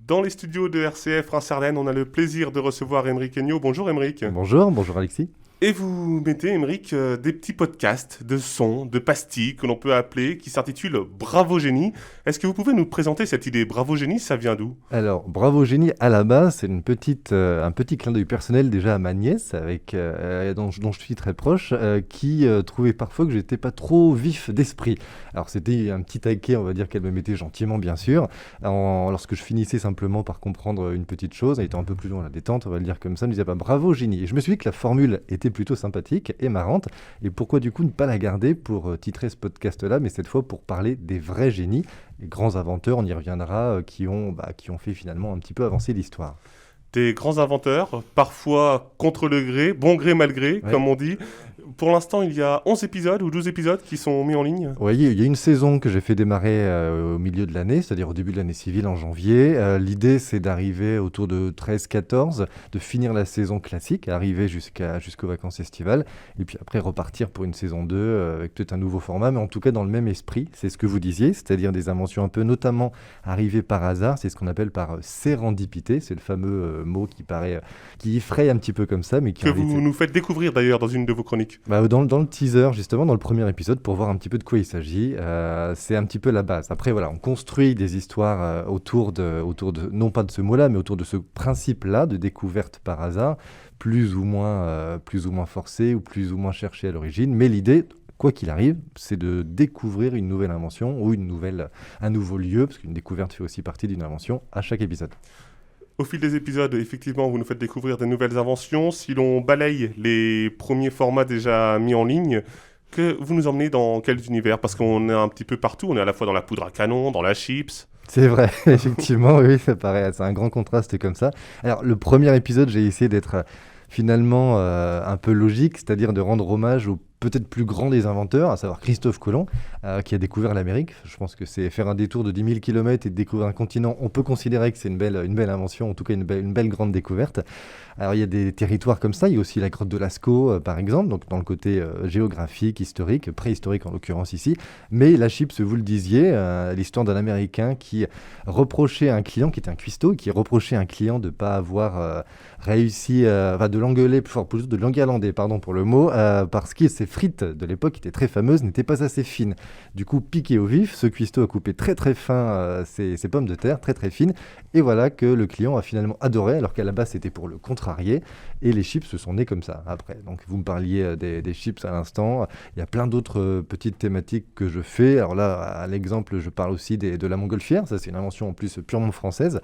Dans les studios de RCF Reims-Ardennes, on a le plaisir de recevoir Aymeric Aignaux. Bonjour Aymeric. Bonjour Alexis. Et vous mettez, Aymeric, des petits podcasts de sons, de pastilles que l'on peut appeler, qui s'intitulent Bravo Génie. Est-ce que vous pouvez nous présenter cette idée? Bravo Génie, ça vient d'où? Alors, Bravo Génie, à la base, c'est un petit clin d'œil personnel déjà à ma nièce, dont je suis très proche, qui trouvait parfois que j'étais pas trop vif d'esprit. Alors, c'était un petit taquet, on va dire, qu'elle me mettait gentiment, bien sûr, lorsque je finissais simplement par comprendre une petite chose, en étant un peu plus loin à la détente, on va le dire comme ça, elle me disait pas Bravo Génie. Et je me suis dit que la formule était plutôt sympathique et marrante, et pourquoi du coup ne pas la garder pour titrer ce podcast-là, mais cette fois pour parler des vrais génies, les grands inventeurs, on y reviendra, qui ont fait finalement un petit peu avancer l'histoire. Des grands inventeurs, parfois contre le gré, bon gré mal gré, Ouais. comme on dit. Pour l'instant, il y a 11 épisodes ou 12 épisodes qui sont mis en ligne. Oui, il y a une saison que j'ai fait démarrer au milieu de l'année, c'est-à-dire au début de l'année civile en janvier. L'idée, c'est d'arriver autour de 13-14, de finir la saison classique, arriver jusqu'aux vacances estivales, et puis après repartir pour une saison 2 avec peut-être un nouveau format, mais en tout cas dans le même esprit. C'est ce que vous disiez, c'est-à-dire des inventions un peu notamment arrivées par hasard. C'est ce qu'on appelle par sérendipité. C'est le fameux mot qui effraie un petit peu comme ça, mais qui Que en réalité... vous nous faites découvrir d'ailleurs dans une de vos chroniques. Dans le teaser, justement, dans le premier épisode, pour voir un petit peu de quoi il s'agit, c'est un petit peu la base. Après, voilà, on construit des histoires autour de, non pas de ce mot-là, mais autour de ce principe-là de découverte par hasard, plus ou moins forcée ou plus ou moins cherchée à l'origine. Mais l'idée, quoi qu'il arrive, c'est de découvrir une nouvelle invention ou un nouveau lieu, parce qu'une découverte fait aussi partie d'une invention à chaque épisode. Au fil des épisodes, effectivement, vous nous faites découvrir des nouvelles inventions. Si l'on balaye les premiers formats déjà mis en ligne, que vous nous emmenez dans quels univers? Parce qu'on est un petit peu partout. On est à la fois dans la poudre à canon, dans la chips. C'est vrai, effectivement, oui, ça paraît, c'est un grand contraste comme ça. Alors, le premier épisode, j'ai essayé d'être finalement un peu logique, c'est-à-dire de rendre hommage au peut-être plus grand des inventeurs, à savoir Christophe Colomb, qui a découvert l'Amérique. Je pense que c'est faire un détour de 10 000 km et de découvrir un continent. On peut considérer que c'est une belle invention, en tout cas une belle grande découverte. Alors il y a des territoires comme ça, il y a aussi la grotte de Lascaux par exemple, donc dans le côté géographique, historique, préhistorique en l'occurrence ici. Mais la chips, vous le disiez, l'histoire d'un Américain qui reprochait à un client, qui était un cuistot, qui reprochait à un client de ne pas avoir réussi, de l'engueuler, plutôt de l'enguirlander, pardon pour le mot, parce que ses frites de l'époque, qui étaient très fameuses, n'étaient pas assez fines. Du coup, piqué au vif, ce cuistot a coupé très très fin ses pommes de terre, très très fines, et voilà que le client a finalement adoré, alors qu'à la base c'était pour le contrarier, et les chips se sont nées comme ça après. Donc vous me parliez des chips à l'instant, il y a plein d'autres petites thématiques que je fais. Alors là, à l'exemple, je parle aussi de la montgolfière, ça c'est une invention en plus purement française,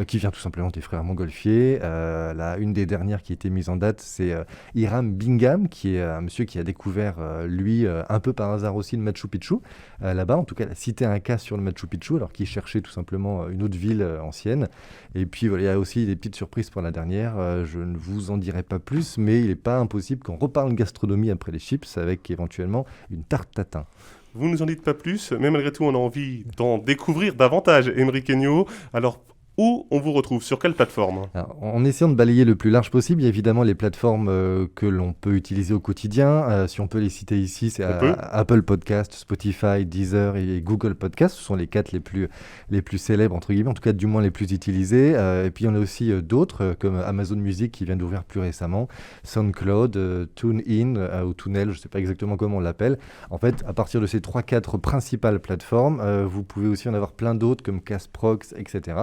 qui vient tout simplement des frères Montgolfier. Une des dernières qui a été mise en date, c'est Hiram Bingham, qui est un monsieur qui a découvert, un peu par hasard aussi, le Machu Picchu, là-bas, en tout cas la cité Inca sur le Machu Picchu, alors qu'il cherchait tout simplement une autre ville ancienne. Et puis voilà, il y a aussi des petites surprises pour la dernière, je ne vous en dirai pas plus, mais il n'est pas impossible qu'on reparle gastronomie après les chips, avec éventuellement une tarte tatin. Vous nous en dites pas plus, mais malgré tout, on a envie d'en découvrir davantage, Aymeric Aignaux. Alors, où on vous retrouve? Sur quelle plateforme? Alors, en essayant de balayer le plus large possible, il y a évidemment les plateformes que l'on peut utiliser au quotidien. Si on peut les citer ici, c'est Apple Podcast, Spotify, Deezer et Google Podcast. Ce sont les 4 les plus célèbres, entre guillemets, en tout cas du moins les plus utilisés. Et puis on a aussi d'autres, comme Amazon Music qui vient d'ouvrir plus récemment, SoundCloud, TuneIn ou Tunel, je ne sais pas exactement comment on l'appelle. En fait, à partir de ces 3-4 principales plateformes, vous pouvez aussi en avoir plein d'autres comme Castbox, etc.,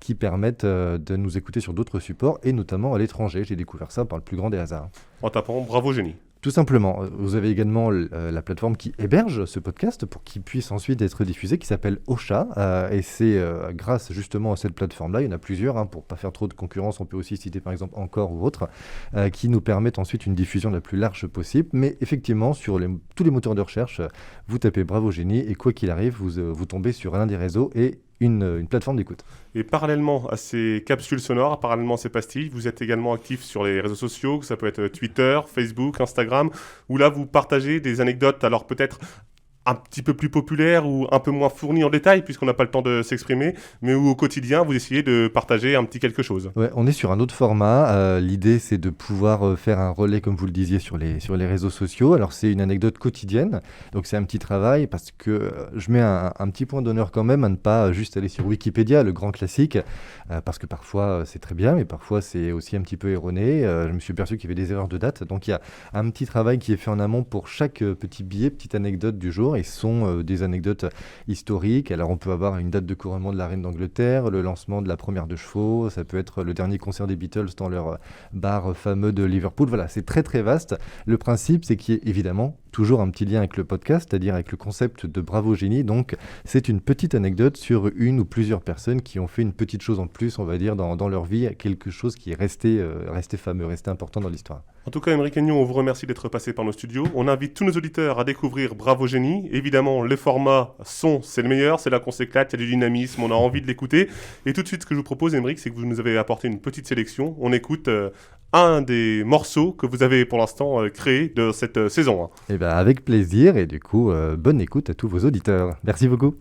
qui permettent de nous écouter sur d'autres supports, et notamment à l'étranger. J'ai découvert ça par le plus grand des hasards. En tapant Bravo Génie. Tout simplement. Vous avez également la plateforme qui héberge ce podcast pour qu'il puisse ensuite être diffusé, qui s'appelle Ocha, et c'est grâce justement à cette plateforme-là, il y en a plusieurs, pour ne pas faire trop de concurrence, on peut aussi citer par exemple Encore ou autres, qui nous permettent ensuite une diffusion la plus large possible. Mais effectivement, sur tous les moteurs de recherche, vous tapez Bravo Génie, et quoi qu'il arrive, vous tombez sur l'un des réseaux et une plateforme d'écoute. Et parallèlement à ces capsules sonores, parallèlement à ces pastilles, vous êtes également actif sur les réseaux sociaux, ça peut être Twitter, Facebook, Instagram, où là vous partagez des anecdotes, alors peut-être un petit peu plus populaire ou un peu moins fourni en détail, puisqu'on n'a pas le temps de s'exprimer, mais où au quotidien, vous essayez de partager un petit quelque chose. Ouais, on est sur un autre format. L'idée, c'est de pouvoir faire un relais, comme vous le disiez, sur les réseaux sociaux. Alors, c'est une anecdote quotidienne, donc c'est un petit travail parce que je mets un petit point d'honneur quand même à ne pas juste aller sur Wikipédia, le grand classique, parce que parfois c'est très bien, mais parfois c'est aussi un petit peu erroné. Je me suis aperçu qu'il y avait des erreurs de date, donc il y a un petit travail qui est fait en amont pour chaque petit billet, petite anecdote du jour, et ce sont des anecdotes historiques. Alors, on peut avoir une date de couronnement de la reine d'Angleterre, le lancement de la première de chevaux, ça peut être le dernier concert des Beatles dans leur bar fameux de Liverpool. Voilà, c'est très très vaste. Le principe, c'est qu'il y ait évidemment toujours un petit lien avec le podcast, c'est-à-dire avec le concept de Bravo Génie. Donc, c'est une petite anecdote sur une ou plusieurs personnes qui ont fait une petite chose en plus, on va dire, dans leur vie, quelque chose qui est resté fameux, resté important dans l'histoire. En tout cas, Émeric Aignon, on vous remercie d'être passé par nos studios. On invite tous nos auditeurs à découvrir Bravo Génie. Évidemment, le format son, c'est le meilleur. C'est là qu'on s'éclate, il y a du dynamisme, on a envie de l'écouter. Et tout de suite, ce que je vous propose, Émeric, c'est que vous nous avez apporté une petite sélection. On écoute un des morceaux que vous avez pour l'instant créé de cette saison. Eh bien, avec plaisir, et du coup, bonne écoute à tous vos auditeurs. Merci beaucoup.